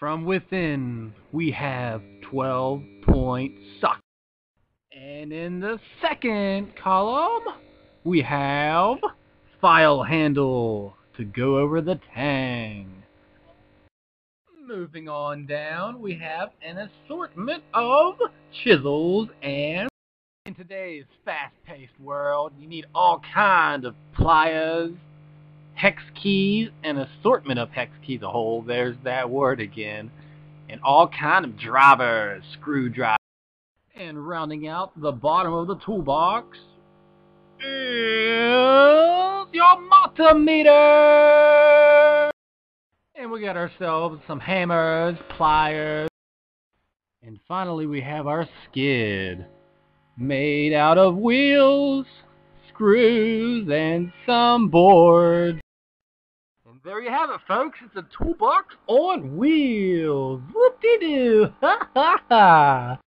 From within, we have 12-point socket. And in the second column, we have file handle to go over the tang. Moving on down, we have an assortment of chisels and in today's fast-paced world, you need all kinds of pliers, hex keys, an assortment of hex keys, there's that word again, and all kinds of drivers, screwdrivers. And rounding out the bottom of the toolbox is your micrometers. And we got ourselves some hammers, pliers, and finally we have our skid, made out of wheels, screws, and some boards. And there you have it, folks. It's a toolbox on wheels. Whoop-de-doo. Ha ha ha.